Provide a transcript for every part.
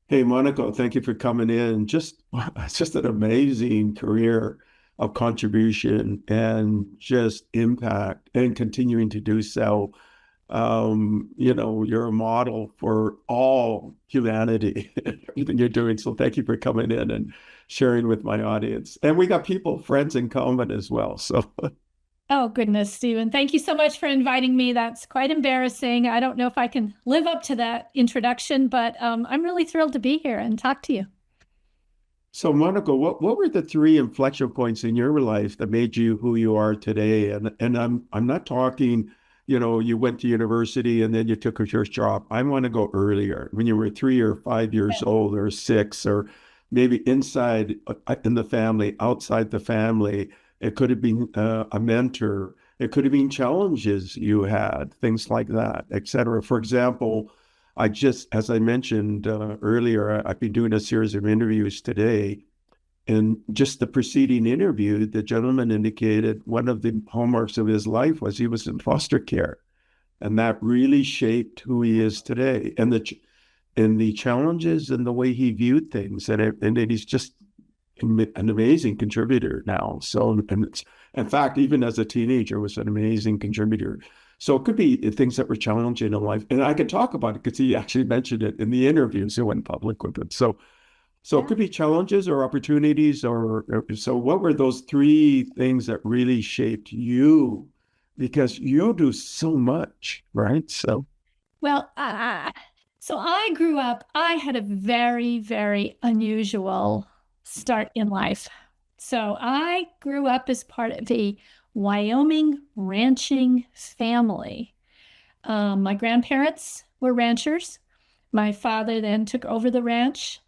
Hey, Monaco, thank you for coming in. It's just an amazing career of contribution and just impact and continuing to do so. You're a model for all humanity, everything you're doing. So thank you for coming in and sharing with my audience. And we got people, friends in common as well. So Oh, goodness, Stephen. Thank you so much for inviting me. That's quite embarrassing. I don't know if I can live up to that introduction, but I'm really thrilled to be here and talk to you. So, Monica, what were the three inflection points in your life that made you who you are today? And I'm not talking, you went to university and then you took a first job. I want to go earlier, when you were 3 or 5 years old or six, or maybe inside in the family, outside the family. It could have been a mentor. It could have been challenges you had, things like that, et cetera. For example, as I mentioned earlier, I've been doing a series of interviews today. And just the preceding interview, the gentleman indicated one of the hallmarks of his life was he was in foster care. And that really shaped who he is today and the challenges and the way he viewed things. And he's just an amazing contributor now. So, and it's, in fact, even as a teenager, was an amazing contributor. So it could be things that were challenging in life, and I can talk about it because he actually mentioned it in the interviews. He went public with it. So it Yeah. could be challenges or opportunities, or so. What were those three things that really shaped you? Because you do so much, right? So Well, so I grew up, I had a very, very unusual start in life. So I grew up as part of a Wyoming ranching family. My grandparents were ranchers. My father then took over the ranch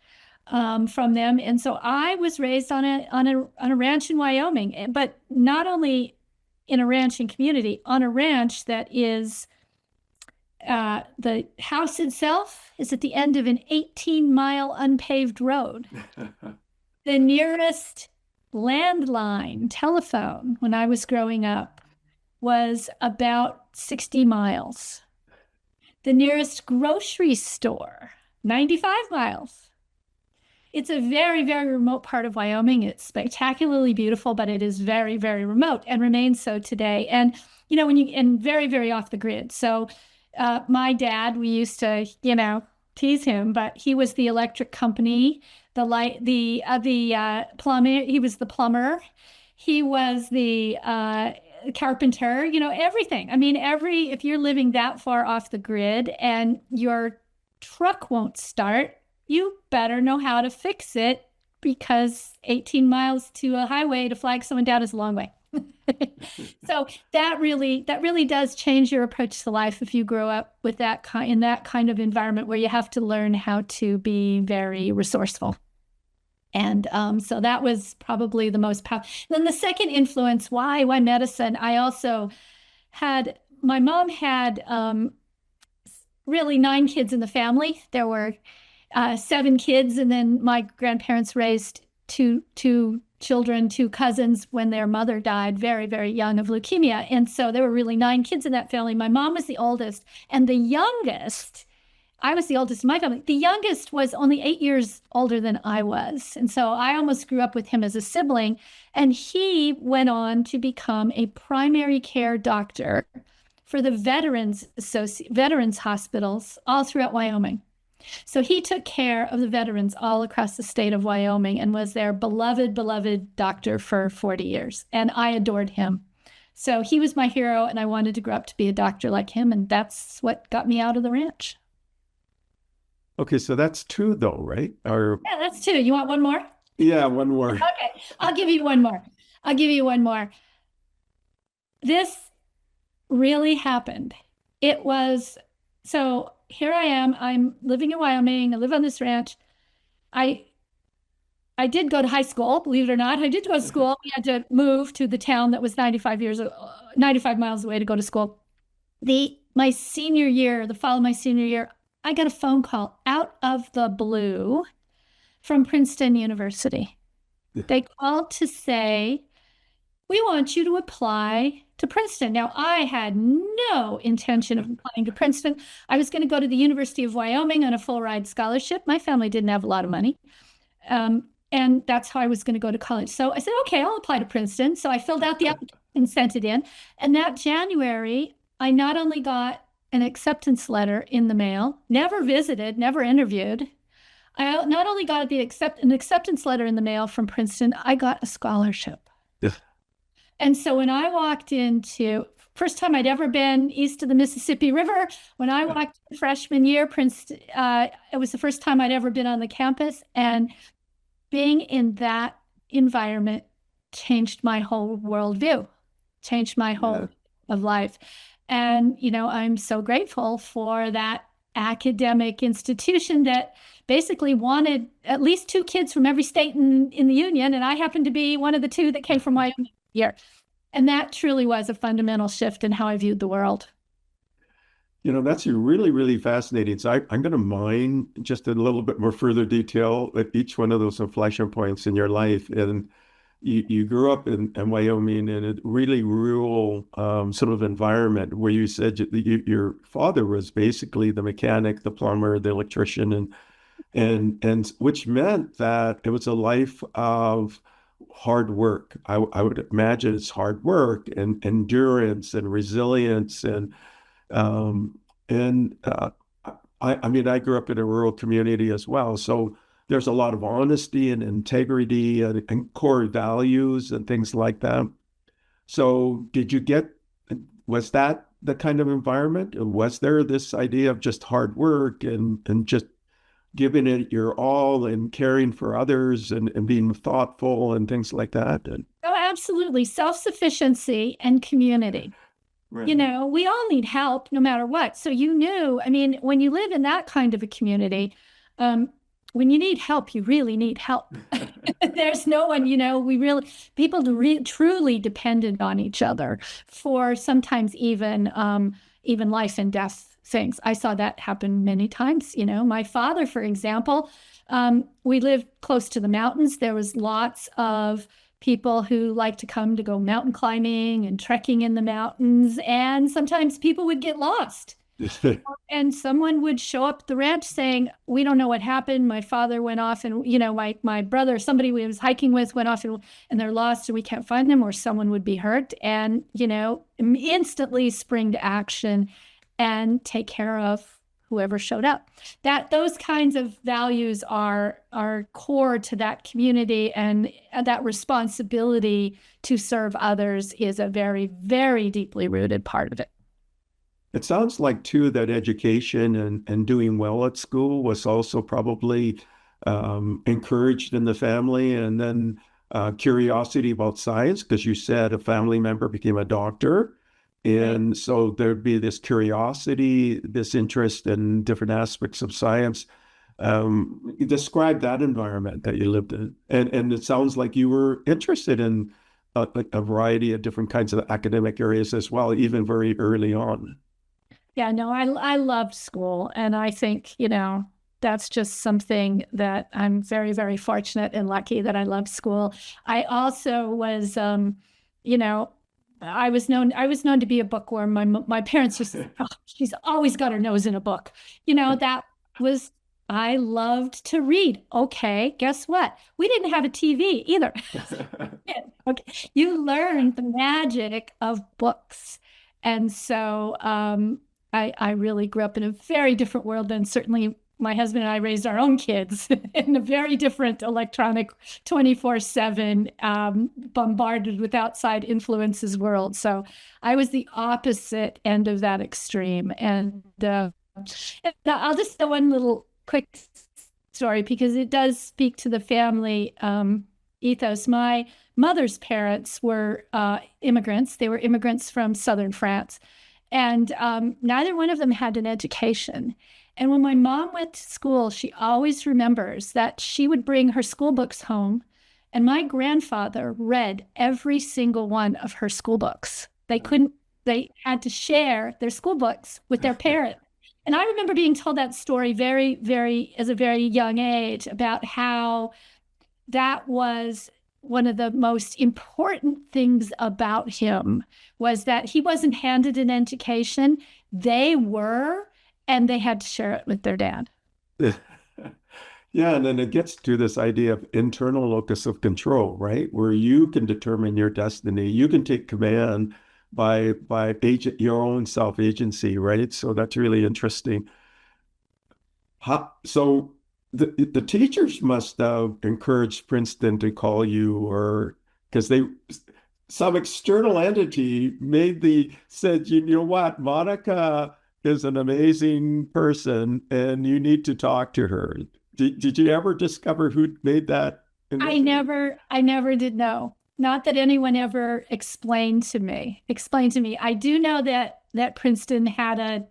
from them, and so I was raised on a ranch in Wyoming, but not only in a ranching community, on a ranch that is the house itself is at the end of an 18-mile unpaved road. The nearest landline telephone when I was growing up was about 60 miles. The nearest grocery store, 95 miles. It's a very, very remote part of Wyoming. It's spectacularly beautiful, but it is very, very remote and remains so today. And, and very, very off the grid. So, my dad, we used to, tease him, but he was the electric company, the plumber. He was the plumber. He was the carpenter, everything. I mean, if you're living that far off the grid and your truck won't start, you better know how to fix it because 18 miles to a highway to flag someone down is a long way. So that really does change your approach to life if you grow up with that kind of environment where you have to learn how to be very resourceful. And so that was probably the most powerful. Then the second influence, why medicine? I also had my mom had really nine kids in the family. There were seven kids, and then my grandparents raised two children, two cousins when their mother died very, very young of leukemia. And so there were really nine kids in that family. My mom was the oldest, and the youngest, I was the oldest in my family. The youngest was only 8 years older than I was. And so I almost grew up with him as a sibling. And he went on to become a primary care doctor for the veterans hospitals all throughout Wyoming. So he took care of the veterans all across the state of Wyoming and was their beloved, beloved doctor for 40 years. And I adored him. So he was my hero, and I wanted to grow up to be a doctor like him. And that's what got me out of the ranch. okay, so that's two though, right? Or Yeah, that's two. You want one more? yeah, one more. Okay, I'll give you one more. I'll give you one more. This really happened. It was so here I am. I'm living in Wyoming. I live on this ranch. I I did go to high school, believe it or not. I did go to school. We had to move to the town that was 95 miles away to go to school. My senior year, the fall of my senior year, I got a phone call out of the blue from Princeton University. They called to say, we want you to apply to Princeton. Now, I had no intention of applying to Princeton. I was going to go to the University of Wyoming on a full ride scholarship. My family didn't have a lot of money. And that's how I was going to go to college. So I said, okay, I'll apply to Princeton. So I filled out the application and sent it in. And that January, I not only got an acceptance letter in the mail, never visited, never interviewed. I not only got an acceptance letter in the mail from Princeton, I got a scholarship. Yeah. And so when I walked into, first time I'd ever been east of the Mississippi River, when I walked in freshman year, Princeton, it was the first time I'd ever been on the campus. And being in that environment changed my whole worldview, changed my whole of life. And, I'm so grateful for that academic institution that basically wanted at least 2 kids from every state in the union. And I happened to be one of the 2 that came from Wyoming here. And that truly was a fundamental shift in how I viewed the world. That's really, really fascinating. So I'm going to mine just a little bit more further detail at each one of those inflection points in your life. And you grew up in Wyoming in a really rural sort of environment where you said your father was basically the mechanic, the plumber, the electrician, and which meant that it was a life of hard work. I would imagine it's hard work and endurance and resilience I mean, I grew up in a rural community as well. So there's a lot of honesty and integrity and core values and things like that. So was that the kind of environment? Was there this idea of just hard work and just giving it your all and caring for others and being thoughtful and things like that? Oh, absolutely. Self-sufficiency and community. Right. We all need help no matter what. So I mean, when you live in that kind of a community, when you need help, you really need help. There's no one, people truly depended on each other for sometimes even life and death things. I saw that happen many times. My father, for example, we lived close to the mountains. There was lots of people who like to come to go mountain climbing and trekking in the mountains. And sometimes people would get lost. And someone would show up at the ranch saying, we don't know what happened. My father went off and, my brother, somebody we was hiking with went off and they're lost and we can't find them, or someone would be hurt. And, instantly spring to action and take care of whoever showed up. Those kinds of values are core to that community, and that responsibility to serve others is a very, very deeply rooted part of it. It sounds like, too, that education and doing well at school was also probably encouraged in the family, and then curiosity about science, because you said a family member became a doctor. And so there'd be this curiosity, this interest in different aspects of science. Describe that environment that you lived in. And it sounds like you were interested in a variety of different kinds of academic areas as well, even very early on. Yeah, no, I loved school. And I think, that's just something that I'm very, very fortunate and lucky that I loved school. I also was, I was known to be a bookworm. My parents just said, oh, she's always got her nose in a book. I loved to read. Okay, guess what? We didn't have a TV either. Okay, you learn the magic of books. And so I really grew up in a very different world than certainly my husband and I raised our own kids in a very different electronic 24/7 bombarded with outside influences world. So I was the opposite end of that extreme. And I'll just tell one little quick story because it does speak to the family ethos. My mother's parents were immigrants. They were immigrants from southern France. And neither one of them had an education. And when my mom went to school, she always remembers that she would bring her school books home, and my grandfather read every single one of her school books. They had to share their school books with their parents. And I remember being told that story very, very, as a very young age about how that was one of the most important things about him was that he wasn't handed an education. They were, and they had to share it with their dad. Yeah, and then it gets to this idea of internal locus of control, right? Where you can determine your destiny. You can take command by your own self-agency, right? So that's really interesting. So the teachers must have encouraged Princeton to call you, or because they some external entity said, you know what, Monica is an amazing person and you need to talk to her. Did you ever discover who made that initiative? I never did know. Not that anyone ever explained to me. I do know that Princeton had a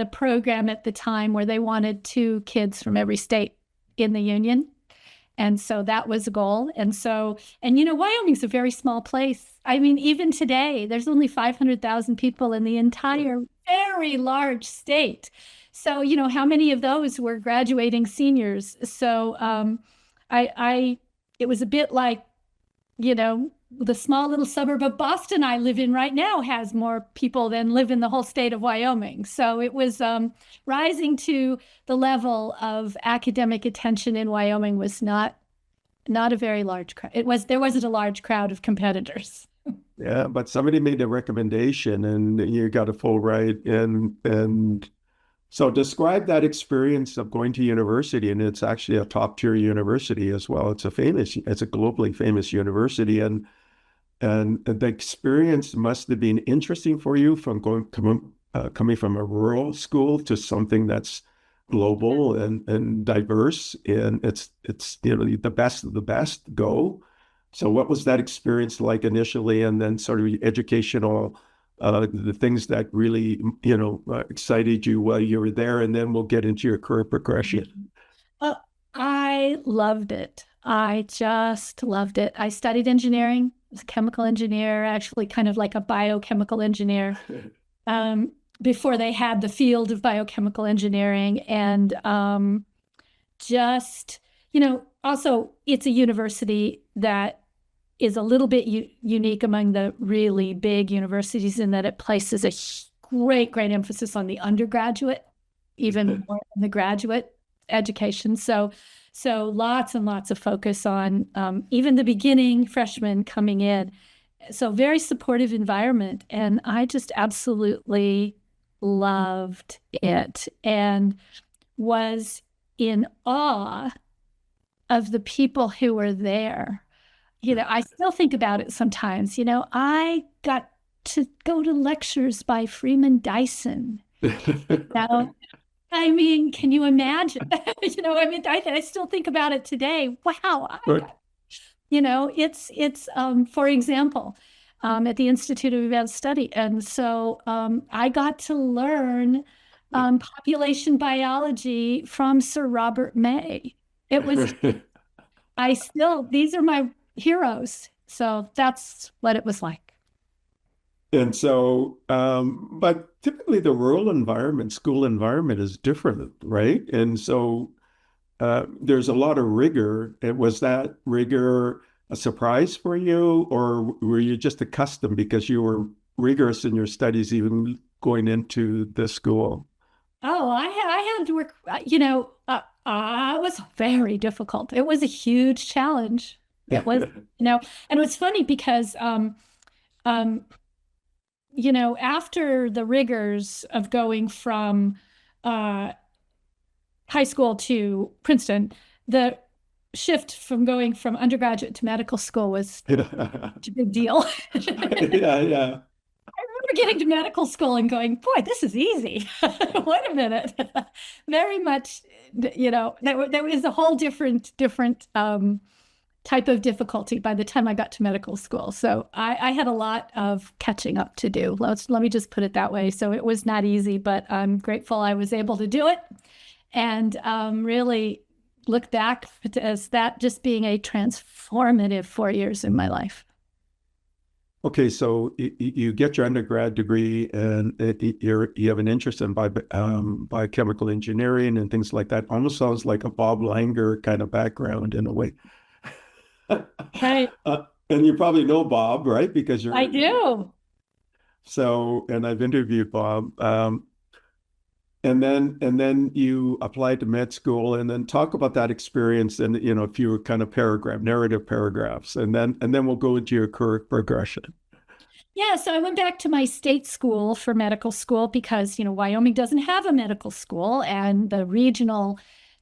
program at the time where they wanted two kids from every state in the union. And so that was a goal. And Wyoming's a very small place. I mean, even today, there's only 500,000 people in the entire very large state. So, how many of those were graduating seniors? So, it was a bit like, the small little suburb of Boston I live in right now has more people than live in the whole state of Wyoming. So it was rising to the level of academic attention in Wyoming was not a very large crowd. There wasn't a large crowd of competitors. Yeah, but somebody made a recommendation and you got a full ride. And so describe that experience of going to university, and it's actually a top tier university as well. It's a globally famous university, and the experience must have been interesting for you from coming from a rural school to something that's global and diverse, and it's the best of the best go. So what was that experience like initially, and then sort of educational, the things that really excited you while you were there, and then we'll get into your career progression. Uh, I loved it. I just loved it. I studied engineering, was a chemical engineer, actually kind of like a biochemical engineer, before they had the field of biochemical engineering. And also it's a university that is a little bit unique among the really big universities in that it places a great emphasis on the undergraduate, even more than the graduate education. So lots and lots of focus on even the beginning freshmen coming in. So very supportive environment. And I just absolutely loved it and was in awe of the people who were there. I still think about it sometimes. I got to go to lectures by Freeman Dyson. Now, I mean, can you imagine? I still think about it today. Wow. It's for example, at the Institute of Advanced Study. And so I got to learn population biology from Sir Robert May. These are my heroes. So that's what it was like. And so, but typically the rural environment, school environment is different, right? And so there's a lot of rigor. And was that rigor a surprise for you, or were you just accustomed because you were rigorous in your studies even going into the school? Oh, I had to work, it was very difficult. It was a huge challenge. It was, and it was funny because, after the rigors of going from high school to Princeton, the shift from going from undergraduate to medical school was a big deal. Yeah. I remember getting to medical school and going, boy, this is easy. Wait a minute. Very much, there was a whole different type of difficulty by the time I got to medical school. So I had a lot of catching up to do. Let me just put it that way. So it was not easy, but I'm grateful I was able to do it, and really look back as that just being a transformative 4 years in my life. Okay, so you get your undergrad degree, and you have an interest in biochemical engineering and things like that. Almost sounds like a Bob Langer kind of background in a way. Right. And you probably know Bob, right? Because I you're do. so, and I've interviewed Bob. And then you applied to med school, and then talk about that experience and a few kind of narrative paragraphs, and then we'll go into your career progression. Yeah, so I went back to my state school for medical school because, Wyoming doesn't have a medical school, and the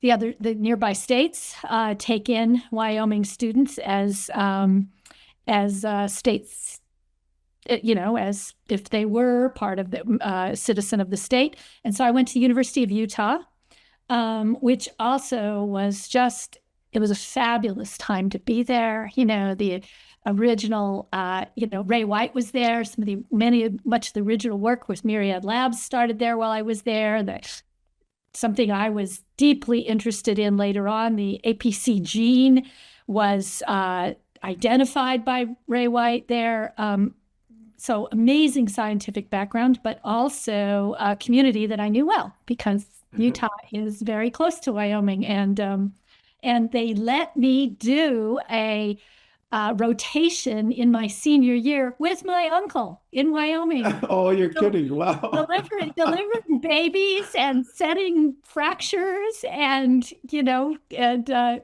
nearby states take in Wyoming students as states, as if they were part of the citizen of the state. And so I went to the University of Utah, which also it was a fabulous time to be there. The original, Ray White was there. Much of the original work with Myriad Labs started there while I was there. Something I was deeply interested in later on, the APC gene was identified by Ray White there. So amazing scientific background, but also a community that I knew well because Utah is very close to Wyoming, and they let me do a rotation in my senior year with my uncle in Wyoming. Oh, you're So kidding. Wow. delivering babies and setting fractures and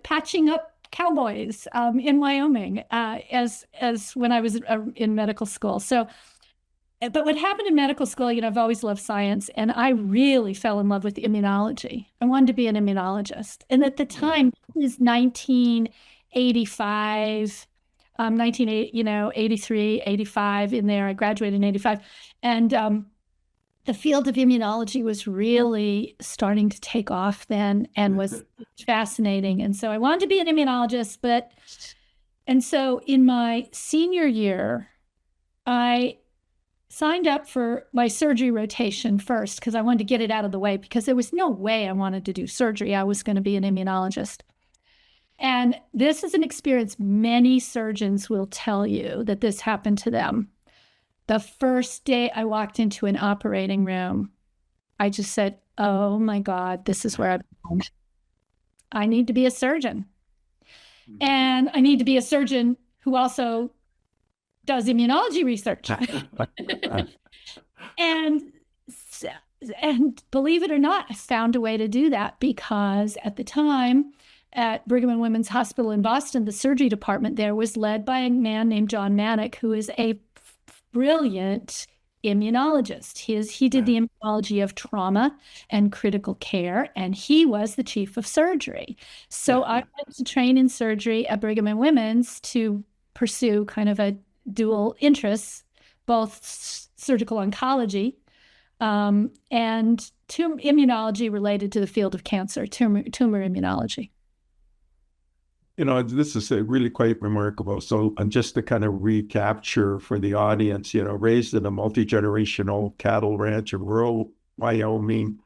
patching up cowboys in Wyoming as when I was in medical school. So, but what happened in medical school, I've always loved science, and I really fell in love with immunology. I wanted to be an immunologist. And at the time, it was 1985, 83, 85 in there. I graduated in 85. And the field of immunology was really starting to take off then and was fascinating. And so I wanted to be an immunologist, and so in my senior year, I signed up for my surgery rotation first because I wanted to get it out of the way because there was no way I wanted to do surgery. I was going to be an immunologist. And this is an experience many surgeons will tell you that this happened to them. The first day I walked into an operating room, I just said, oh my God, this is where I belong. I need to be a surgeon. And I need to be a surgeon who also does immunology research. and and believe it or not, I found a way to do that because at the time at Brigham and Women's Hospital in Boston, the surgery department there was led by a man named John Manick, who is a brilliant immunologist. He did the immunology of trauma and critical care, and he was the chief of surgery. So I went to train in surgery at Brigham and Women's to pursue kind of a dual interests, both surgical oncology and immunology related to the field of cancer, tumor immunology. This is really quite remarkable. So, and just to kind of recapture for the audience, raised in a multi-generational cattle ranch in rural Wyoming.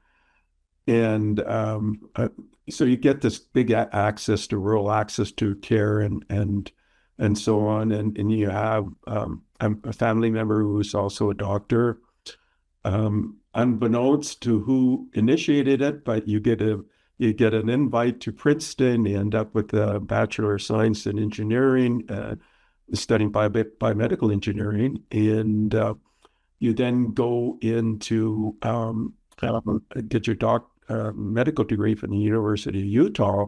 And so you get this big rural access to care and so on. And you have a family member who's also a doctor. Unbeknownst to who initiated it, but you get an invite to Princeton. You end up with a Bachelor of Science in Engineering, studying biomedical engineering, and you then go into get your medical degree from the University of Utah,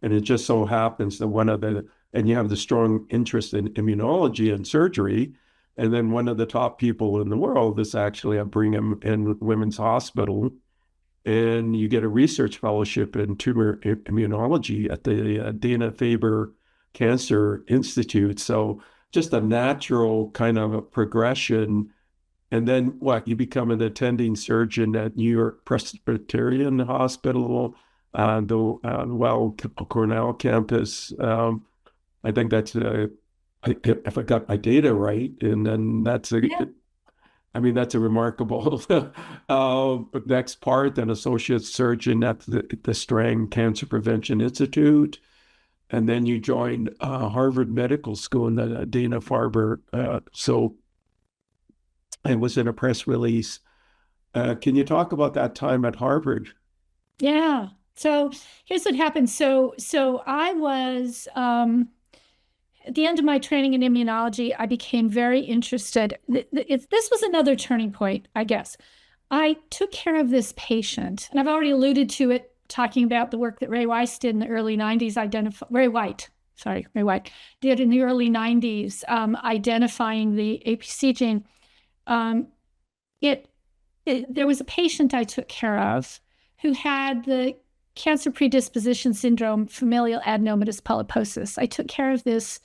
and it just so happens that and you have the strong interest in immunology and surgery. And then one of the top people in the world is actually at Brigham and Women's Hospital, and you get a research fellowship in tumor immunology at the Dana-Farber Cancer Institute. So just a natural kind of a progression. And then you become an attending surgeon at New York Presbyterian Hospital, Cornell campus. I think that's if I got my data right, and then that's a remarkable next part. Then associate surgeon at the Strang Cancer Prevention Institute, and then you joined Harvard Medical School in the Dana-Farber. So it was in a press release. Can you talk about that time at Harvard? Yeah. So here's what happened. So I was at the end of my training in immunology, I became very interested. This was another turning point, I guess. I took care of this patient, and I've already alluded to it, talking about the work that Ray Weiss did in the early 90s, Ray White did in the early 90s, identifying the APC gene. There was a patient I took care of who had the cancer predisposition syndrome, familial adenomatous polyposis. I took care of this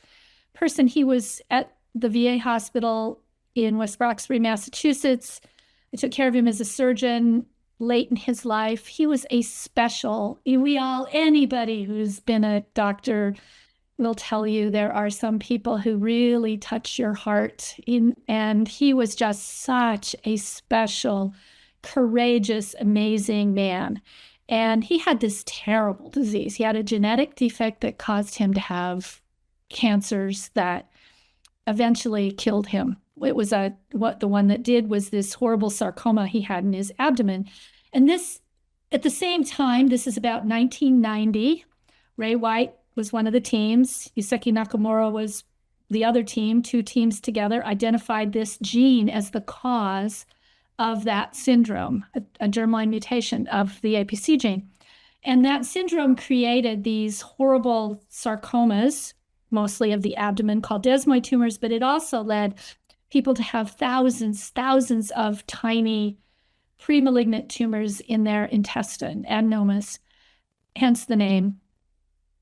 person. He was at the VA hospital in West Roxbury, Massachusetts. I took care of him as a surgeon late in his life. He was a special, anybody who's been a doctor will tell you there are some people who really touch your heart. And he was just such a special, courageous, amazing man. And he had this terrible disease. He had a genetic defect that caused him to have cancers that eventually killed him. It was the one that did was this horrible sarcoma he had in his abdomen. And this, at the same time, this is about 1990. Ray White was one of the teams. Yuseki Nakamura was the other team. Two teams together identified this gene as the cause of that syndrome, a germline mutation of the APC gene. And that syndrome created these horrible sarcomas, mostly of the abdomen, called desmoid tumors, but it also led people to have thousands of tiny premalignant tumors in their intestine, adenomas, hence the name.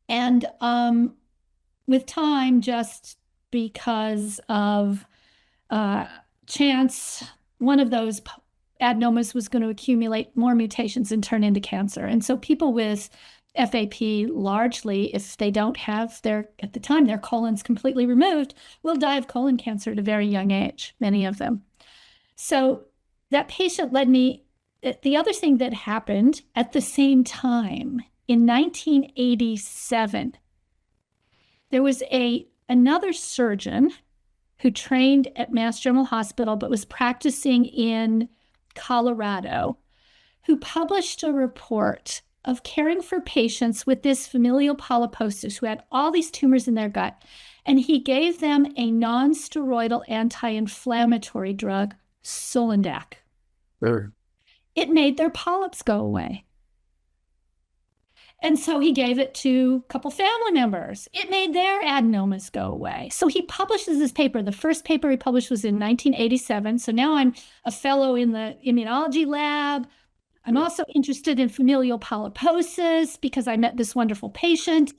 And with time, just because of chance, one of those adenomas was going to accumulate more mutations and turn into cancer. And so people with FAP, largely, if they don't have at the time, their colons completely removed, will die of colon cancer at a very young age, many of them. So that patient led me, the other thing that happened at the same time, in 1987, there was another surgeon who trained at Mass General Hospital but was practicing in Colorado, who published a report of caring for patients with this familial polyposis who had all these tumors in their gut. And he gave them a non-steroidal anti-inflammatory drug, Solandac. Sure. It made their polyps go away. And so he gave it to a couple family members. It made their adenomas go away. So he publishes this paper. The first paper he published was in 1987. So now I'm a fellow in the immunology lab. I'm also interested in familial polyposis because I met this wonderful patient.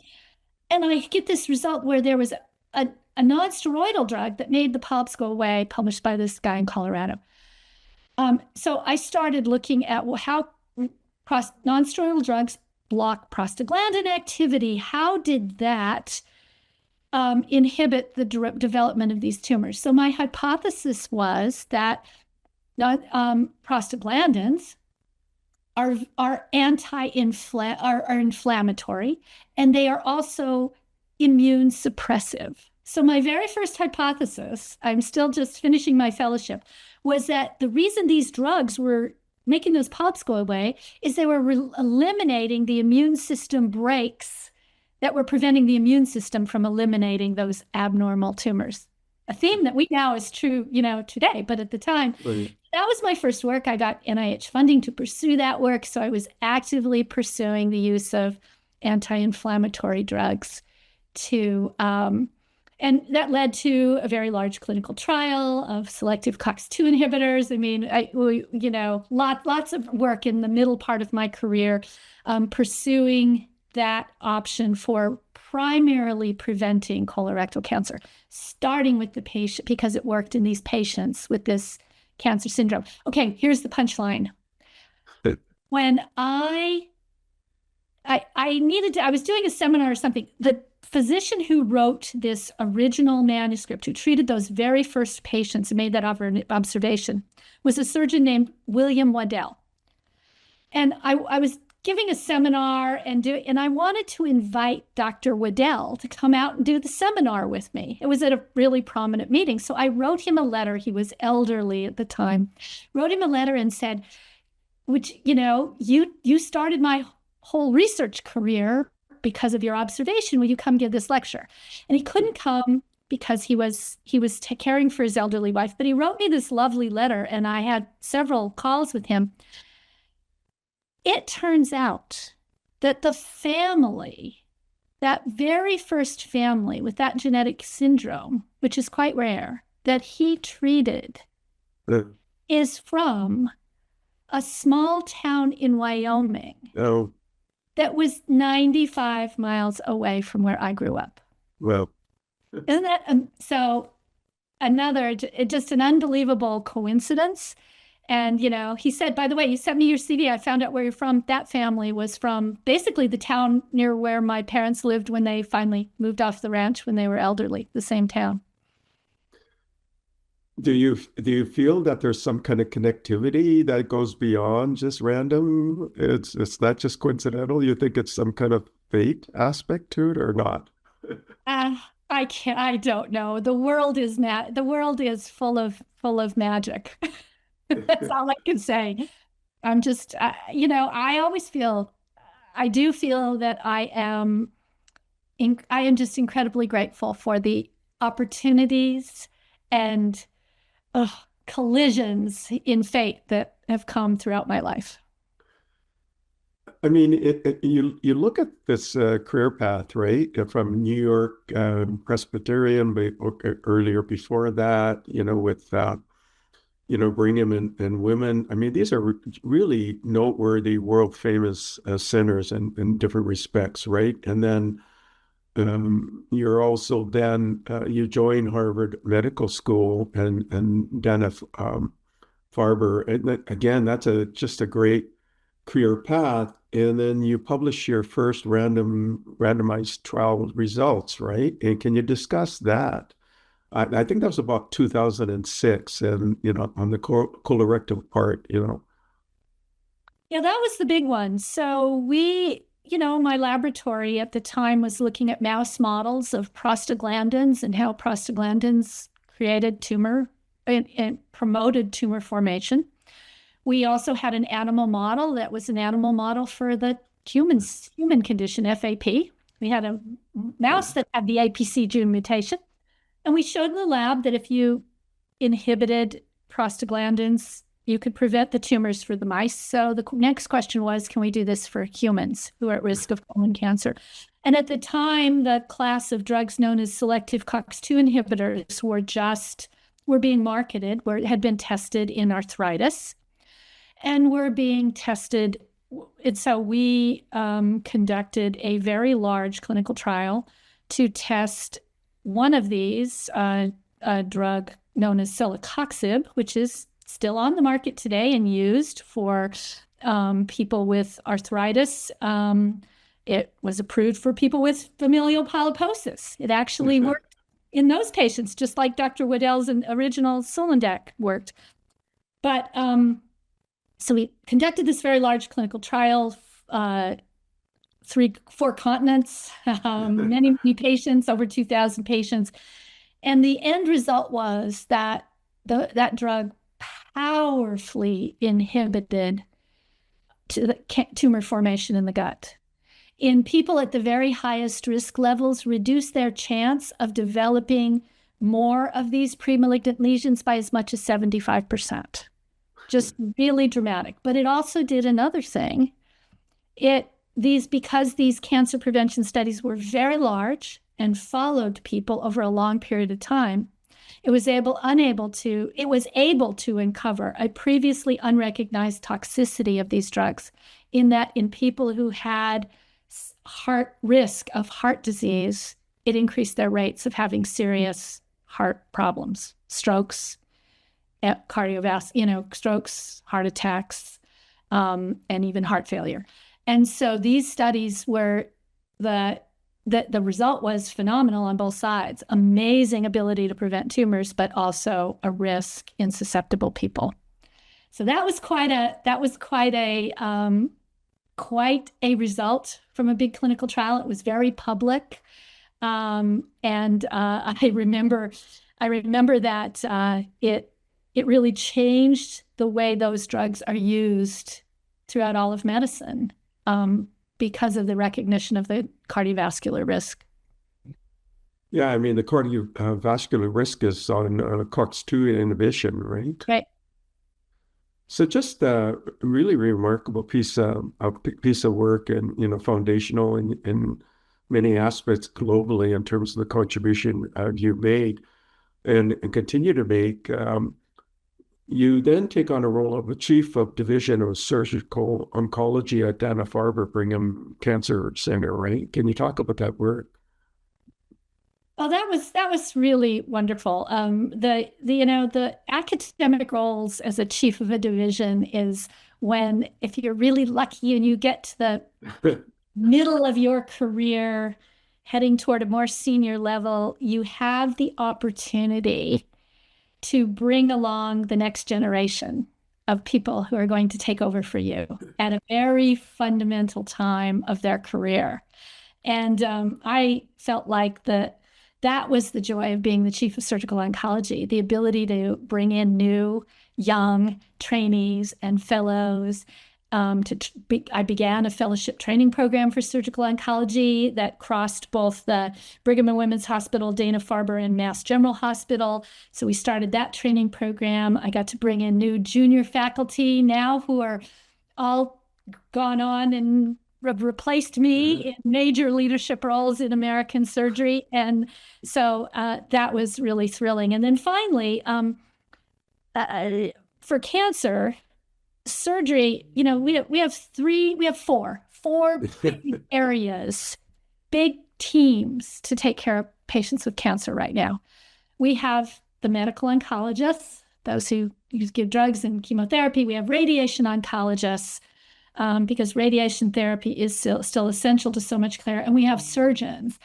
And I get this result where there was a non-steroidal drug that made the polyps go away, published by this guy in Colorado. So I started looking at how non-steroidal drugs block prostaglandin activity. How did that inhibit the development of these tumors? So my hypothesis was that prostaglandins are inflammatory, and they are also immune suppressive. So my very first hypothesis, I'm still just finishing my fellowship, was that the reason these drugs were making those polyps go away is they were eliminating the immune system brakes that were preventing the immune system from eliminating those abnormal tumors. A theme that we now is true, today, but at the time, Right. That was my first work. I got NIH funding to pursue that work, so I was actively pursuing the use of anti-inflammatory drugs and that led to a very large clinical trial of selective COX-2 inhibitors. I mean, lots of work in the middle part of my career pursuing that option for primarily preventing colorectal cancer, starting with the patient because it worked in these patients with this cancer syndrome. Okay, here's the punchline. When I was doing a seminar or something, the physician who wrote this original manuscript, who treated those very first patients and made that observation, was a surgeon named William Waddell. And I was giving a seminar and I wanted to invite Dr. Waddell to come out and do the seminar with me. It was at a really prominent meeting. So I wrote him a letter. He was elderly at the time. Wrote him a letter and said, you started my whole research career work because of your observation. Will you come give this lecture? And he couldn't come because he was caring for his elderly wife, but he wrote me this lovely letter, and I had several calls with him. It turns out that the family, that very first family with that genetic syndrome, which is quite rare, that he treated is from a small town in Wyoming that was 95 miles away from where I grew up. Well, isn't that so? Another, just an unbelievable coincidence. And, he said, by the way, you sent me your CD. I found out where you're from. That family was from basically the town near where my parents lived when they finally moved off the ranch when they were elderly, the same town. do you feel that there's some kind of connectivity that goes beyond just random? It's not just coincidental. You think it's some kind of fate aspect to it or not? I don't know. The world is full of magic. That's all I can say. I'm just, I do feel that I am just incredibly grateful for the opportunities and collisions in fate that have come throughout my life. I mean, you look at this career path, right? From New York Presbyterian, but earlier before that, with Brigham and women. I mean, these are really noteworthy, world famous centers in different respects, right? And then you're also you join Harvard Medical School and Dana-Farber. And again, that's just a great career path. And then you publish your first randomized trial results, right? And can you discuss that? I think that was about 2006, and on the colorectal part. Yeah, that was the big one. So my laboratory at the time was looking at mouse models of prostaglandins and how prostaglandins created tumor and promoted tumor formation. We also had an animal model that was an animal model for the human condition, FAP. We had a mouse that had the APC gene mutation. And we showed in the lab that if you inhibited prostaglandins, you could prevent the tumors for the mice. So the next question was, can we do this for humans who are at risk of colon cancer? And at the time, the class of drugs known as selective COX-2 inhibitors were being marketed, had been tested in arthritis, and were being tested. And so we conducted a very large clinical trial to test one of these, a drug known as celecoxib, which is still on the market today and used for people with arthritis. It was approved for people with familial polyposis. It actually worked in those patients, just like Dr. Waddell's original Sulindac worked. But so we conducted this very large clinical trial, 4 continents, many patients, over 2,000 patients. And the end result was that that drug powerfully inhibited the tumor formation in the gut. In people at the very highest risk levels, reduced their chance of developing more of these premalignant lesions by as much as 75%. Just really dramatic. But it also did another thing. Because these cancer prevention studies were very large and followed people over a long period of time, it was able to uncover a previously unrecognized toxicity of these drugs, in that in people who had risk of heart disease, it increased their rates of having serious heart problems, strokes, cardiovascular, strokes, heart attacks, and even heart failure. And so these studies were the result was phenomenal on both sides. Amazing ability to prevent tumors, but also a risk in susceptible people. So that was quite a result from a big clinical trial. It was very public, and I remember that it really changed the way those drugs are used throughout all of medicine. because of the recognition of the cardiovascular risk. Yeah, I mean, the cardiovascular risk is on COX-2 inhibition, right? Right. So just a really remarkable piece of work, and foundational in many aspects globally in terms of the contribution you made and continue to make. You then take on a role of the chief of division of surgical oncology at Dana-Farber Brigham Cancer Center, right? Can you talk about that work? Oh, that was really wonderful. The academic roles as a chief of a division is when, if you're really lucky and you get to the middle of your career, heading toward a more senior level, you have the opportunity to bring along the next generation of people who are going to take over for you at a very fundamental time of their career. And I felt like that was the joy of being the chief of surgical oncology, the ability to bring in new, young trainees and fellows. I began a fellowship training program for surgical oncology that crossed both the Brigham and Women's Hospital, Dana-Farber, and Mass General Hospital. So we started that training program. I got to bring in new junior faculty now who are all gone on and replaced me in major leadership roles in American surgery. And so that was really thrilling. And then finally, for cancer surgery, we have four big areas, big teams to take care of patients with cancer right now. We have the medical oncologists, those who give drugs and chemotherapy. We have radiation oncologists, because radiation therapy is still essential to so much care. And we have surgeons.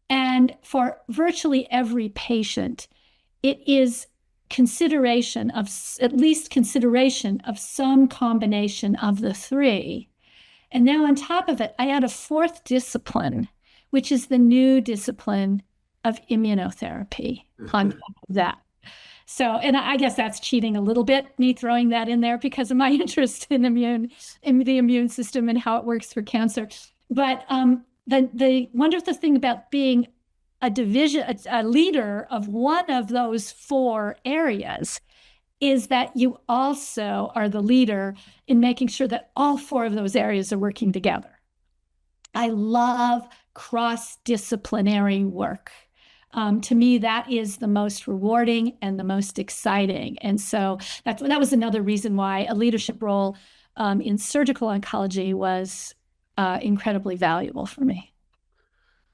And for virtually every patient, it is at least consideration of some combination of the three. And now on top of it, I add a fourth discipline, which is the new discipline of immunotherapy on top of that. So, and I guess that's cheating a little bit, me throwing that in there because of my interest in the immune system and how it works for cancer. But the wonderful thing about being a leader of one of those four areas is that you also are the leader in making sure that all four of those areas are working together. I love cross-disciplinary work. To me, that is the most rewarding and the most exciting. And so that was another reason why a leadership role in surgical oncology was incredibly valuable for me.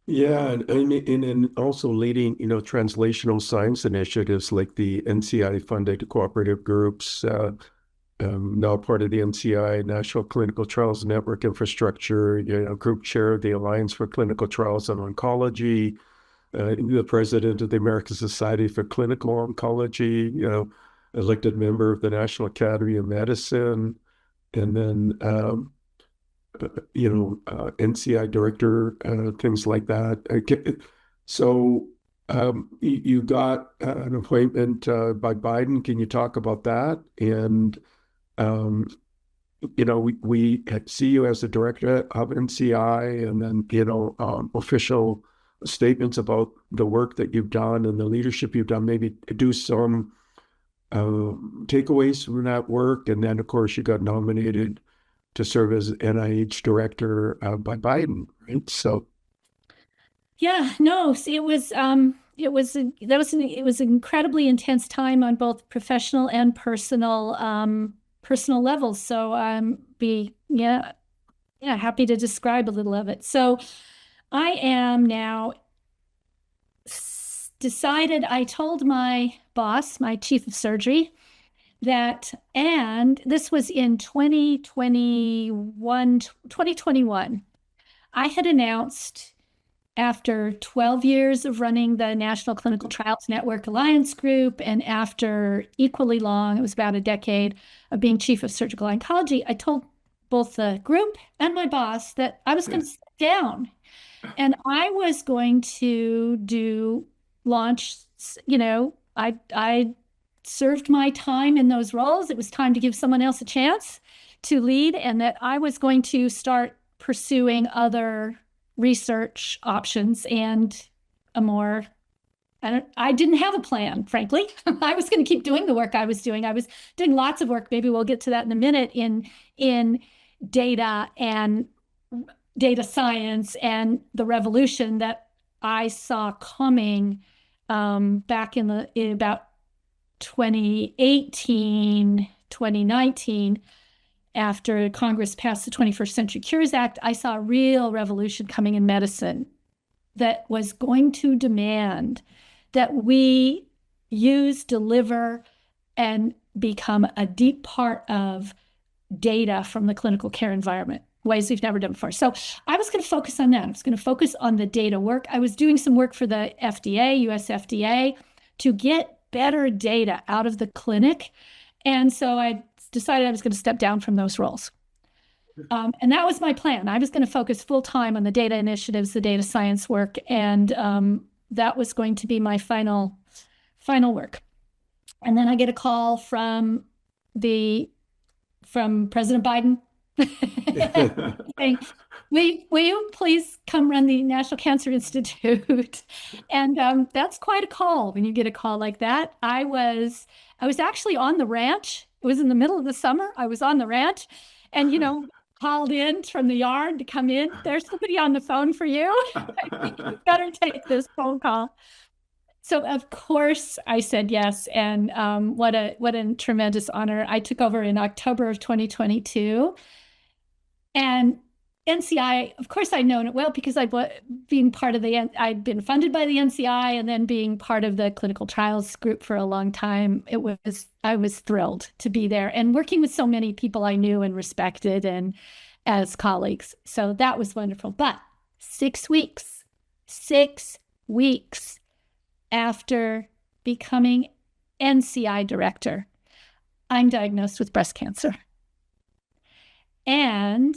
Yeah, and also leading, translational science initiatives like the NCI-funded cooperative groups, now part of the NCI, National Clinical Trials Network Infrastructure, group chair of the Alliance for Clinical Trials on Oncology, the president of the American Society for Clinical Oncology, elected member of the National Academy of Medicine, and then NCI director, things like that. So you got an appointment by Biden. Can you talk about that? And we see you as the director of NCI, and then official statements about the work that you've done and the leadership you've done. Maybe do some takeaways from that work, and then of course you got nominated to serve as NIH director by Biden, right? So, yeah, no, see, it was an incredibly intense time on both professional and personal levels. So happy to describe a little of it. So I am now decided. I told my boss, my chief of surgery, and this was in 2021, I had announced, after 12 years of running the National Clinical Trials Network Alliance Group, and after equally long, it was about a decade of being chief of surgical oncology, I told both the group and my boss that I was going to sit down and I was going to launch, I served my time in those roles. It was time to give someone else a chance to lead, and that I was going to start pursuing other research options and a more I didn't have a plan, frankly. I was going to keep doing the work I was doing. I was doing lots of work. Maybe we'll get to that in a minute in data and data science and the revolution that I saw coming back in about 2018, 2019, after Congress passed the 21st Century Cures Act. I saw a real revolution coming in medicine that was going to demand that we use, deliver, and become a deep part of data from the clinical care environment, ways we've never done before. So I was going to focus on that. I was going to focus on the data work. I was doing some work for the FDA, US FDA, to get better data out of the clinic. And so I decided I was going to step down from those roles. And that was my plan. I was going to focus full time on the data initiatives, the data science work, and that was going to be my final work. And then I get a call from President Biden saying, will you please come run the National Cancer Institute? And that's quite a call when you get a call like that. I was actually on the ranch. It was in the middle of the summer. I was on the ranch and, called in from the yard to come in. There's somebody on the phone for you. You better take this phone call. So of course I said yes, and what a tremendous honor. I took over in October of 2022, and NCI, of course, I'd known it well because I'd been funded by the NCI, and then being part of the clinical trials group for a long time. I was thrilled to be there and working with so many people I knew and respected and as colleagues. So that was wonderful. But 6 weeks after becoming NCI director, I'm diagnosed with breast cancer. And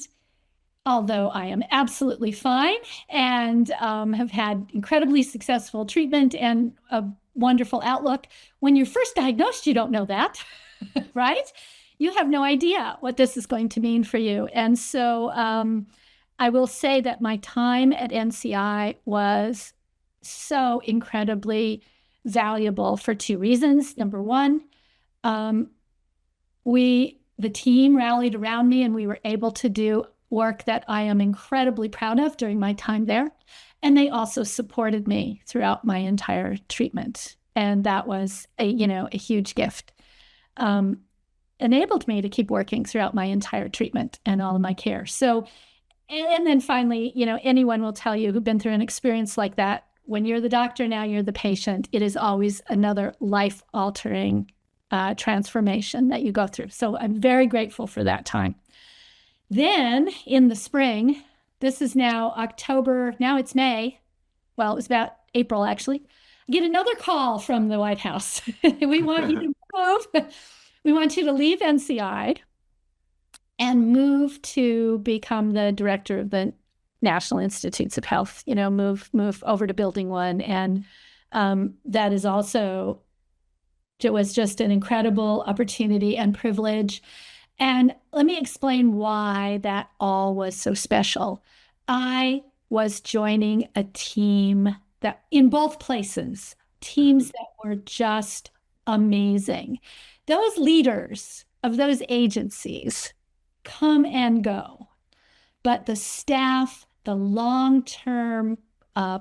although I am absolutely fine and have had incredibly successful treatment and a wonderful outlook, when you're first diagnosed, you don't know that, right? You have no idea what this is going to mean for you. And so I will say that my time at NCI was so incredibly valuable for 2 reasons. Number one, the team rallied around me and we were able to do work that I am incredibly proud of during my time there. And they also supported me throughout my entire treatment. And that was a huge gift. Enabled me to keep working throughout my entire treatment and all of my care. So, and then finally, anyone will tell you who've been through an experience like that, when you're the doctor, now you're the patient, it is always another life-altering transformation that you go through. So I'm very grateful for that time. Then in the spring, this is now October, now it's May. Well, it was about April, actually. I get another call from the White House. We want you to move. We want you to leave NCI and move to become the director of the National Institutes of Health, move over to Building 1. And that is also, it was just an incredible opportunity and privilege. And let me explain why that all was so special. I was joining a team that, in both places, teams that were just amazing. Those leaders of those agencies come and go, but the staff, the long-term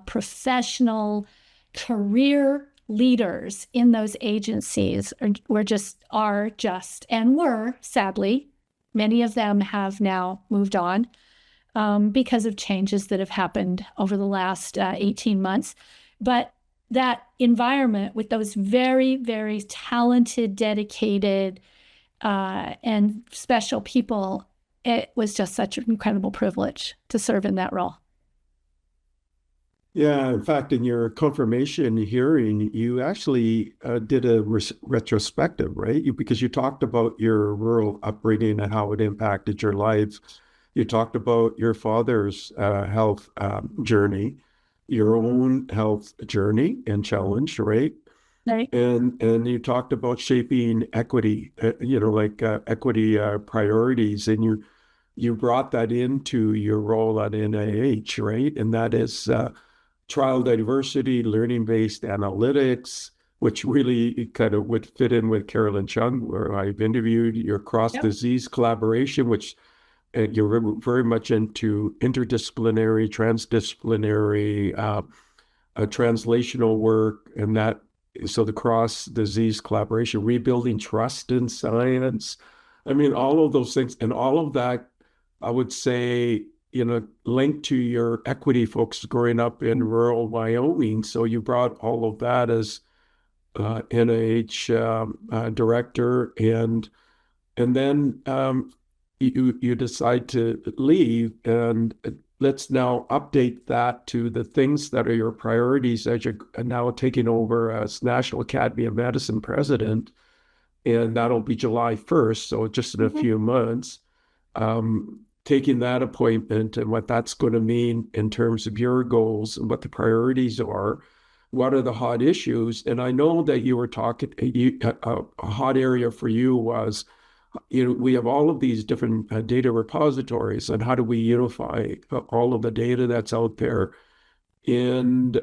professional career leaders in those agencies were sadly, many of them have now moved on because of changes that have happened over the last 18 months. But that environment with those very, very talented, dedicated, and special people, it was just such an incredible privilege to serve in that role. Yeah, in fact, in your confirmation hearing, you actually did a retrospective, right? Because you talked about your rural upbringing and how it impacted your life. You talked about your father's health journey, your own health journey and challenge, right? Right. And you talked about shaping equity, equity priorities, and you brought that into your role at NIH, right? And that is trial diversity, learning-based analytics, which really kind of would fit in with Carolyn Chung, where I've interviewed your Yep. cross-disease collaboration, which you're very much into interdisciplinary, transdisciplinary, translational work, and that so the cross disease collaboration, rebuilding trust in science. I mean, all of those things, and all of that, I would say, linked to your equity folks growing up in rural Wyoming. So you brought all of that as NIH director, and then you decide to leave, and let's now update that to the things that are your priorities as you're now taking over as National Academy of Medicine president, and that'll be July 1st, so just in a Mhm. few months. Taking that appointment and what that's going to mean in terms of your goals and what the priorities are, what are the hot issues. And I know that you were talking, a hot area for you was, we have all of these different data repositories, and how do we unify all of the data that's out there? And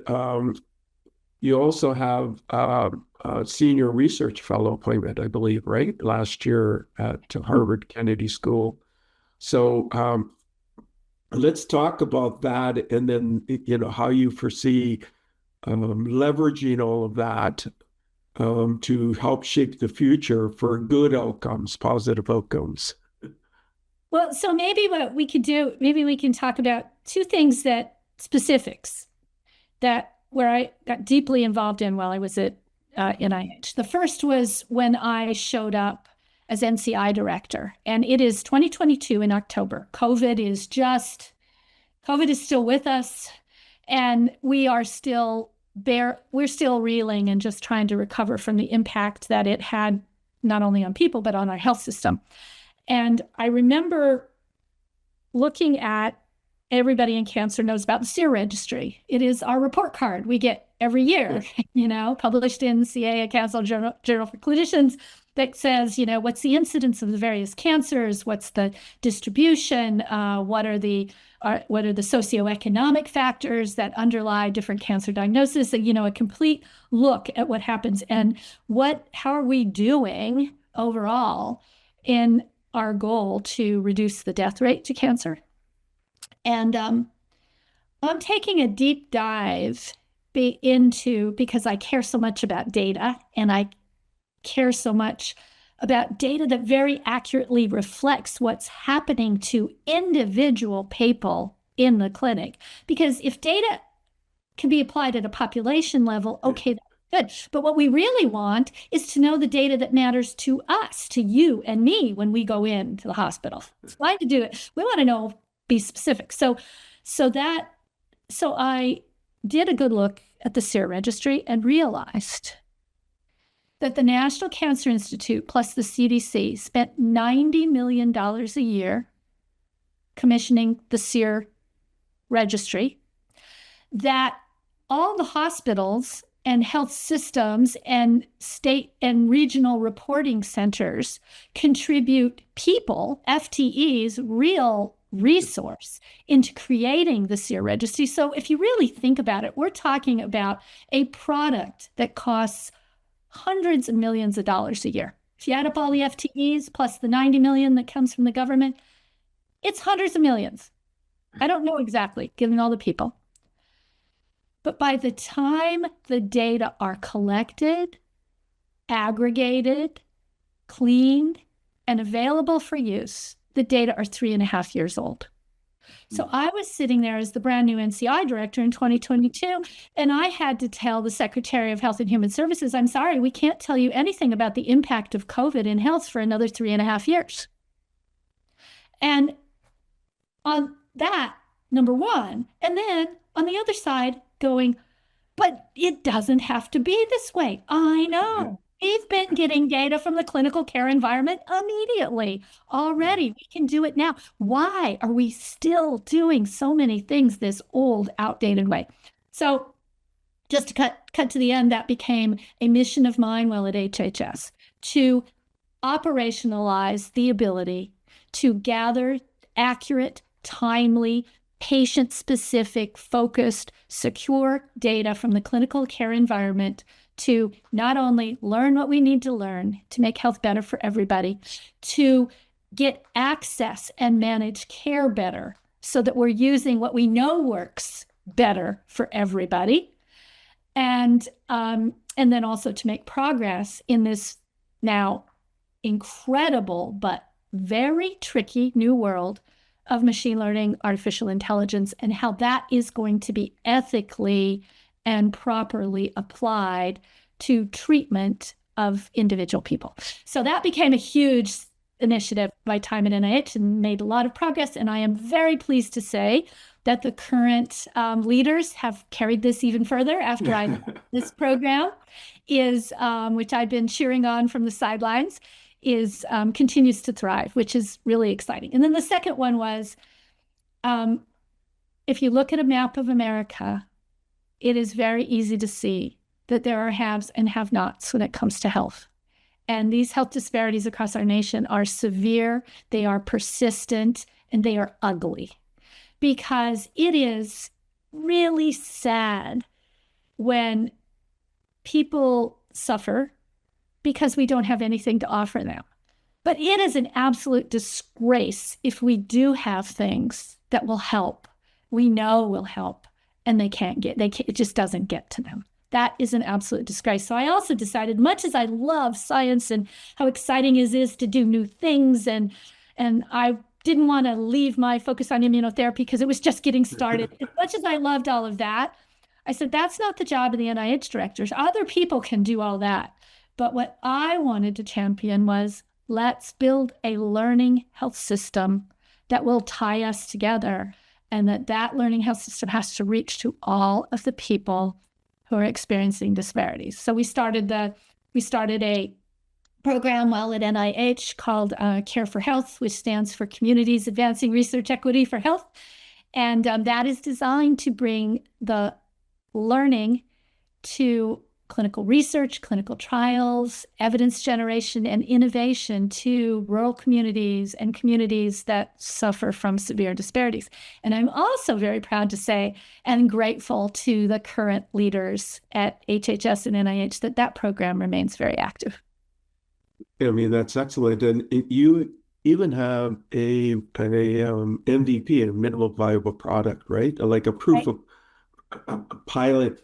you also have a senior research fellow appointment, I believe, right? Last year at Harvard Kennedy School. So let's talk about that, and then how you foresee leveraging all of that to help shape the future for good outcomes, positive outcomes. Well, so maybe what we could do, maybe we can talk about two things that specifics that where I got deeply involved in while I was at NIH. The first was when I showed up as NCI director, and it is 2022 in October. COVID is still with us, and we're still reeling and just trying to recover from the impact that it had not only on people but on our health system. And I remember looking at, everybody in cancer knows about the SEER registry. It is our report card we get every year, published in CA, a Council Journal for Clinicians, that says, what's the incidence of the various cancers, what's the distribution, what are the socioeconomic factors that underlie different cancer diagnoses, a complete look at what happens and how are we doing overall in our goal to reduce the death rate to cancer. And I'm taking a deep dive because I care so much about data, and I care so much about data that very accurately reflects what's happening to individual people in the clinic. Because if data can be applied at a population level, okay, that's good. But what we really want is to know the data that matters to us, to you and me when we go into the hospital. It's fine to do it. We want to know, be specific. So I did a good look at the SEER registry and realized that the National Cancer Institute plus the CDC spent $90 million a year commissioning the SEER registry, that all the hospitals and health systems and state and regional reporting centers contribute people, FTEs, real resource into creating the SEER registry. So if you really think about it, we're talking about a product that costs hundreds of millions of dollars a year. If you add up all the FTEs plus the 90 million that comes from the government, it's hundreds of millions. I don't know exactly, given all the people. But by the time the data are collected, aggregated, cleaned, and available for use, the data are 3.5 years old. So I was sitting there as the brand new NCI director in 2022, and I had to tell the Secretary of Health and Human Services, I'm sorry, we can't tell you anything about the impact of COVID in health for another 3.5 years. And on that, number one, and then on the other side going, but it doesn't have to be this way. I know. We've been getting data from the clinical care environment immediately already. We can do it now. Why are we still doing so many things this old, outdated way? So just to cut to the end, that became a mission of mine while at HHS to operationalize the ability to gather, accurate, timely, patient-specific, focused, secure data from the clinical care environment to not only learn what we need to learn to make health better for everybody, to get access and manage care better so that we're using what we know works better for everybody. And then also to make progress in this now incredible but very tricky new world of machine learning, artificial intelligence, and how that is going to be ethically and properly applied to treatment of individual people. So that became a huge initiative my time at NIH and made a lot of progress. And I am very pleased to say that the current leaders have carried this even further after I this program is, which I've been cheering on from the sidelines, is continues to thrive, which is really exciting. And then the second one was, if you look at a map of America, it is very easy to see that there are haves and have-nots when it comes to health. And these health disparities across our nation are severe, they are persistent, and they are ugly. Because it is really sad when people suffer because we don't have anything to offer them. But it is an absolute disgrace if we do have things that will help, we know will help, and it just doesn't get to them. That is an absolute disgrace. So I also decided, much as I love science and how exciting it is to do new things, and I didn't want to leave my focus on immunotherapy because it was just getting started. As much as I loved all of that, I said, that's not the job of the NIH directors. Other people can do all that. But what I wanted to champion was, let's build a learning health system that will tie us together, and that learning health system has to reach to all of the people who are experiencing disparities. So we started a program while at NIH called Care for Health, which stands for Communities Advancing Research Equity for Health. And that is designed to bring the learning to clinical research, clinical trials, evidence generation, and innovation to rural communities and communities that suffer from severe disparities. And I'm also very proud to say and grateful to the current leaders at HHS and NIH that program remains very active. I mean, that's excellent. And you even have a MVP, a minimal viable product, right? Like a proof of a pilot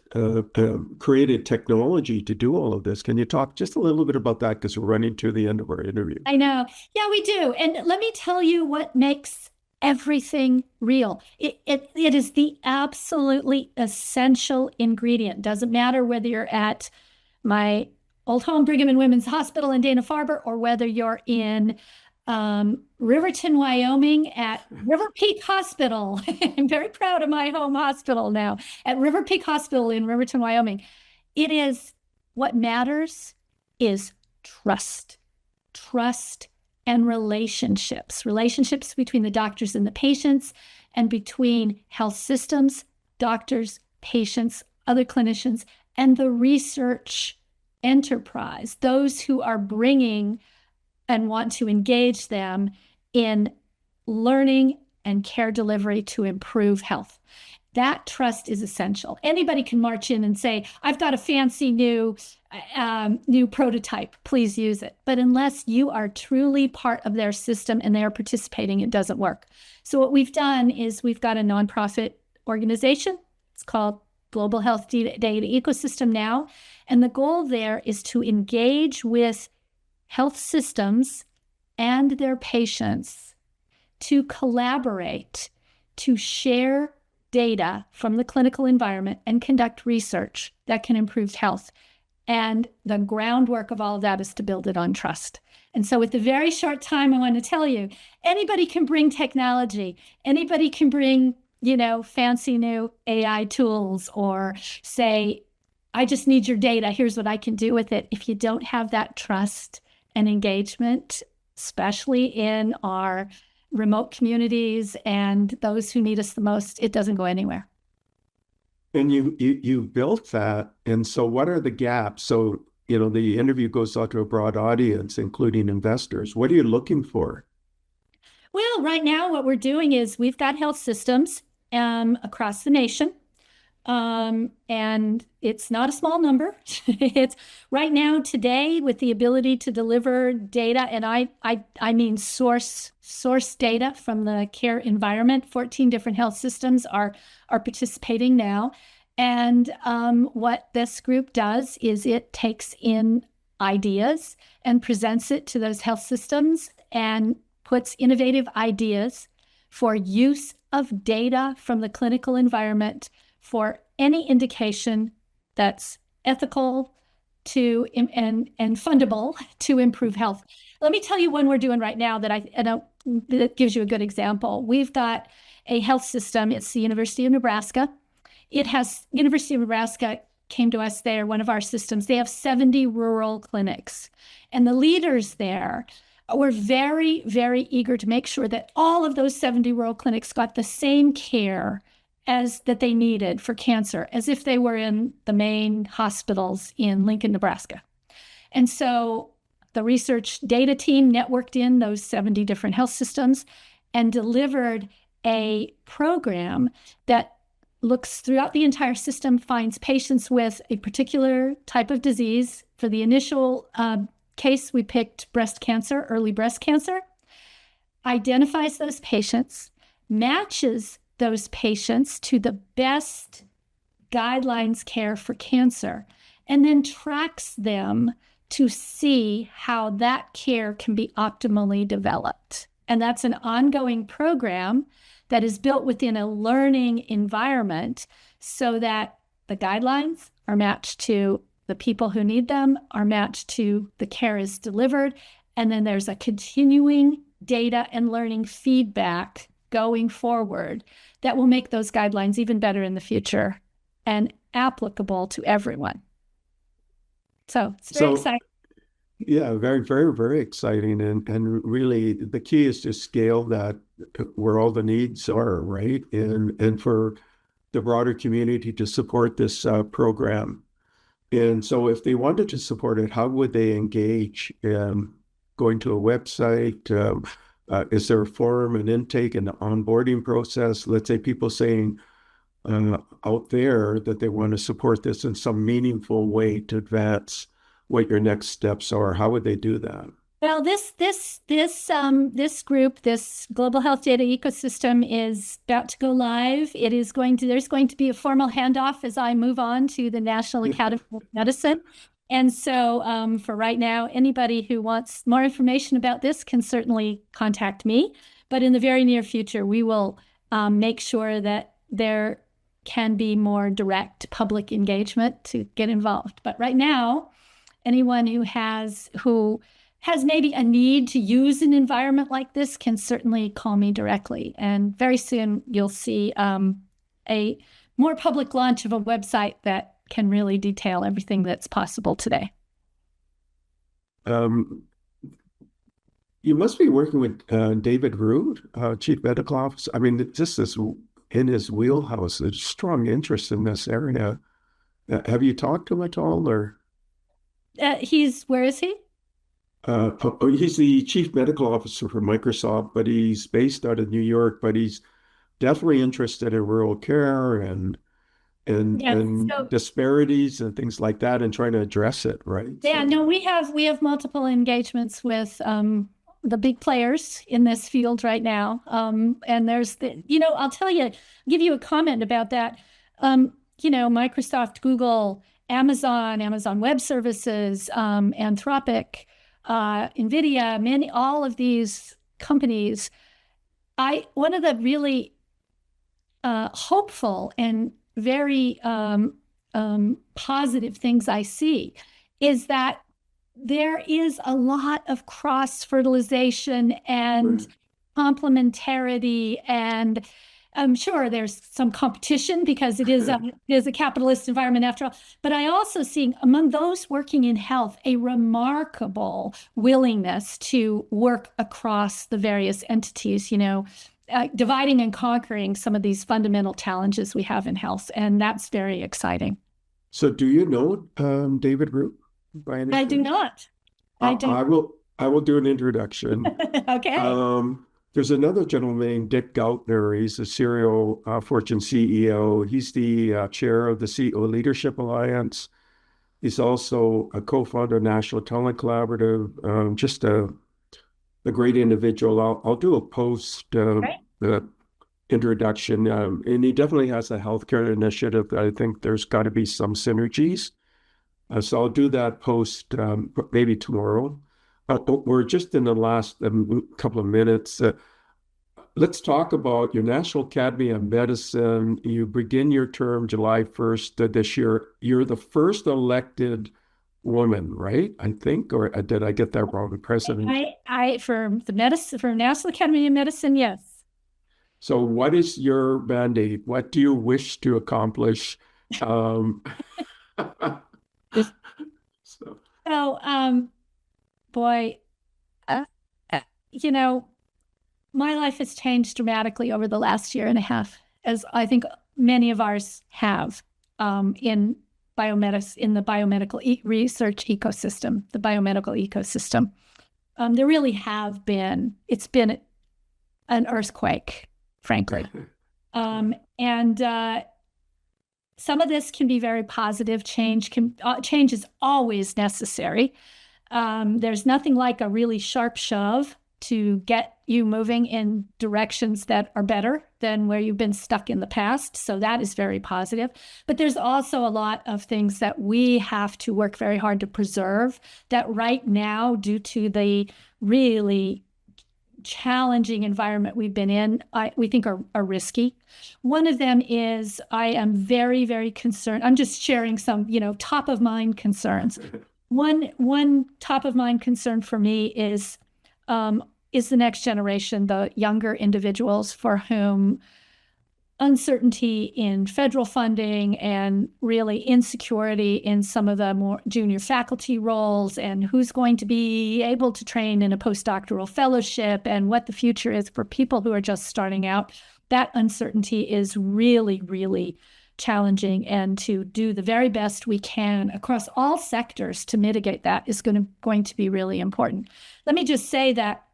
created technology to do all of this. Can you talk just a little bit about that? Because we're running to the end of our interview. I know. Yeah, we do. And let me tell you what makes everything real. It is the absolutely essential ingredient. Doesn't matter whether you're at my old home, Brigham and Women's Hospital in Dana-Farber, or whether you're in Riverton, Wyoming at River Peak Hospital. I'm very proud of my home hospital now at River Peak Hospital in Riverton, Wyoming. It is what matters is trust and relationships between the doctors and the patients, and between health systems, doctors, patients, other clinicians, and the research enterprise, those who are bringing and want to engage them in learning and care delivery to improve health. That trust is essential. Anybody can march in and say, I've got a fancy new prototype, please use it. But unless you are truly part of their system and they are participating, it doesn't work. So what we've done is we've got a nonprofit organization. It's called Global Health Data Ecosystem now. And the goal there is to engage with health systems and their patients to collaborate, to share data from the clinical environment and conduct research that can improve health. And the groundwork of all of that is to build it on trust. And so with the very short time, I want to tell you, anybody can bring technology. Anybody can bring, fancy new AI tools, or say, I just need your data. Here's what I can do with it. If you don't have that trust and engagement, especially in our remote communities and those who need us the most, it doesn't go anywhere. And you built that. And so what are the gaps? So, the interview goes out to a broad audience, including investors. What are you looking for? Well, right now, what we're doing is we've got health systems across the nation. And it's not a small number. It's right now today with the ability to deliver data, and I mean source data from the care environment. 14 different health systems are participating now. And what this group does is it takes in ideas and presents it to those health systems and puts innovative ideas for use of data from the clinical environment for any indication that's ethical to and fundable to improve health. Let me tell you one we're doing right now that gives you a good example. We've got a health system. It's the University of Nebraska. University of Nebraska came to us there, one of our systems. They have 70 rural clinics, and the leaders there were very, very eager to make sure that all of those 70 rural clinics got the same care as that they needed for cancer, as if they were in the main hospitals in Lincoln, Nebraska. And so the research data team networked in those 70 different health systems and delivered a program that looks throughout the entire system, finds patients with a particular type of disease. For the initial case, we picked breast cancer, early breast cancer, identifies those patients, matches those patients to the best guidelines care for cancer, and then tracks them to see how that care can be optimally developed. And that's an ongoing program that is built within a learning environment so that the guidelines are matched to the people who need them, are matched to the care is delivered, and then there's a continuing data and learning feedback going forward that will make those guidelines even better in the future and applicable to everyone. So it's very exciting. Yeah, very, very, very exciting. And really the key is to scale that where all the needs are, right? And for the broader community to support this program. And so if they wanted to support it, how would they engage? Going to a website? Is there a form, an intake, and an onboarding process? Let's say people saying out there that they want to support this in some meaningful way to advance what your next steps are. How would they do that? Well, this group, this global health data ecosystem, is about to go live. There's going to be a formal handoff as I move on to the National Academy of Medicine. And so for right now, anybody who wants more information about this can certainly contact me. But in the very near future, we will make sure that there can be more direct public engagement to get involved. But right now, anyone who has maybe a need to use an environment like this can certainly call me directly. And very soon you'll see a more public launch of a website that can really detail everything that's possible today. You must be working with David Root, Chief Medical Officer. I mean, just this in his wheelhouse, a strong interest in this area. Have you talked to him at all, or? Where is he? He's the Chief Medical Officer for Microsoft, but he's based out of New York, but he's definitely interested in rural care and disparities and things like that, and trying to address it, right? Yeah, no, we have multiple engagements with the big players in this field right now. And there's I'll give you a comment about that. Microsoft, Google, Amazon Web Services, Anthropic, NVIDIA, all of these companies. One of the really hopeful and very positive things I see is that there is a lot of cross-fertilization and complementarity, and I'm sure there's some competition because it is a capitalist environment after all. But I also see among those working in health a remarkable willingness to work across the various entities, dividing and conquering some of these fundamental challenges we have in health. And that's very exciting. So do you know David Root by any chance? I do not. I will do an introduction. Okay. There's another gentleman named Dick Gautner. He's a serial Fortune CEO. He's the chair of the CEO Leadership Alliance. He's also a co-founder of National Talent Collaborative. Just a great individual. I'll do a post Right. introduction, and he definitely has a healthcare initiative. I think there's got to be some synergies. So I'll do that post maybe tomorrow. We're just in the last couple of minutes. Let's talk about your National Academy of Medicine. You begin your term July 1st this year. You're the first elected woman, right? I think, or did I get that wrong? The president. For National Academy of Medicine, yes. So what is your mandate? What do you wish to accomplish? Um, so, So, boy, uh, you know, my life has changed dramatically over the last year and a half, as I think many of ours have, in in the biomedical research ecosystem, the biomedical ecosystem. There really it's been an earthquake, frankly. And some of this can be very positive. Change is always necessary. There's nothing like a really sharp shove to get you moving in directions that are better than where you've been stuck in the past. So that is very positive. But there's also a lot of things that we have to work very hard to preserve that right now, due to the really challenging environment we've been in, we think are risky. One of them is I am very, very concerned. I'm just sharing some, top of mind concerns. One top of mind concern for me is the next generation, the younger individuals for whom uncertainty in federal funding and really insecurity in some of the more junior faculty roles and who's going to be able to train in a postdoctoral fellowship and what the future is for people who are just starting out. That uncertainty is really, really challenging, and to do the very best we can across all sectors to mitigate that is going to be really important. Let me just say that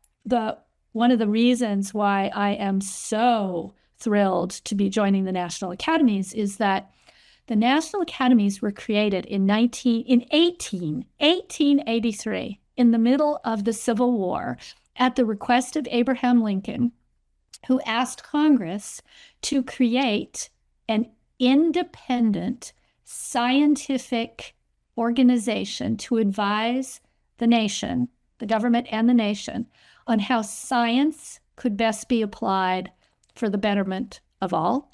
one of the reasons why I am so thrilled to be joining the National Academies is that the National Academies were created in 1883, in the middle of the Civil War, at the request of Abraham Lincoln, who asked Congress to create an independent scientific organization to advise the nation, the government and the nation, on how science could best be applied for the betterment of all.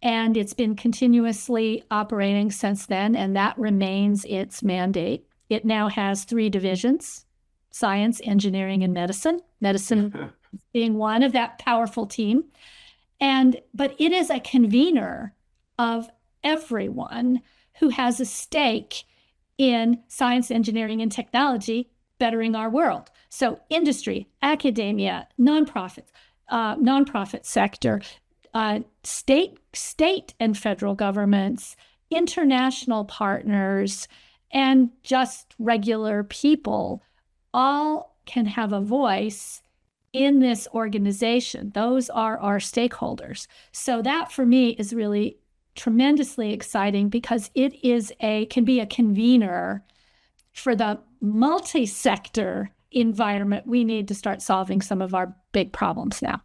And it's been continuously operating since then, and that remains its mandate. It now has 3 divisions: science, engineering, and medicine. Medicine being one of that powerful team. But it is a convener of everyone who has a stake in science, engineering, and technology bettering our world. So industry, academia, nonprofit sector, state and federal governments, international partners, and just regular people all can have a voice in this organization. Those are our stakeholders. So that for me is really tremendously exciting, because it can be a convener for the multi-sector environment we need to start solving some of our big problems now.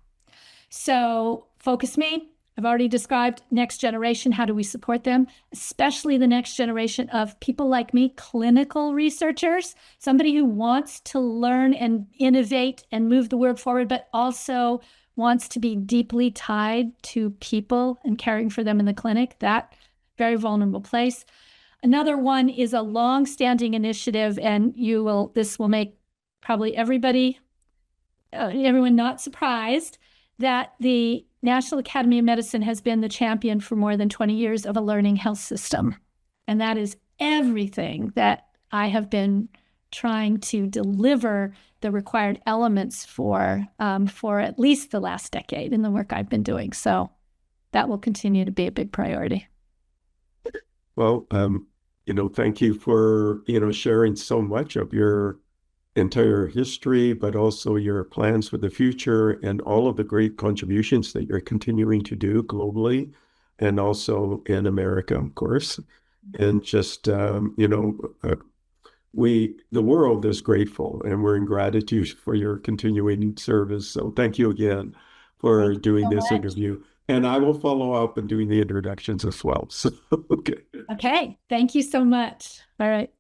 So focus me. I've already described next generation. How do we support them? Especially the next generation of people like me, clinical researchers, somebody who wants to learn and innovate and move the world forward, but also wants to be deeply tied to people and caring for them in the clinic. That very vulnerable place. Another one is a long-standing initiative, and this will make probably everyone not surprised, that the National Academy of Medicine has been the champion for more than 20 years of a learning health system. And that is everything that I have been trying to deliver the required elements for at least the last decade in the work I've been doing. So that will continue to be a big priority. Well, thank you for, sharing so much of your entire history, but also your plans for the future and all of the great contributions that you're continuing to do globally and also in America, of course. And just, the world is grateful and we're in gratitude for your continuing service. So thank you again for Thank you doing so this much. interview. And I will follow up and doing the introductions as well. So, okay. Okay. Thank you so much. All right.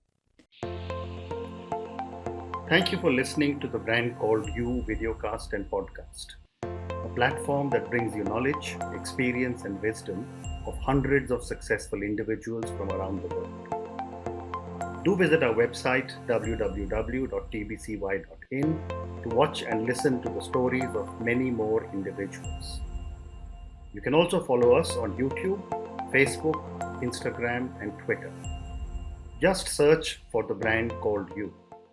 Thank you for listening to the Brand Called You videocast and podcast, a platform that brings you knowledge, experience, and wisdom of hundreds of successful individuals from around the world. Do visit our website www.tbcy.in to watch and listen to the stories of many more individuals. You can also follow us on YouTube, Facebook, Instagram, and Twitter. Just search for the Brand Called You.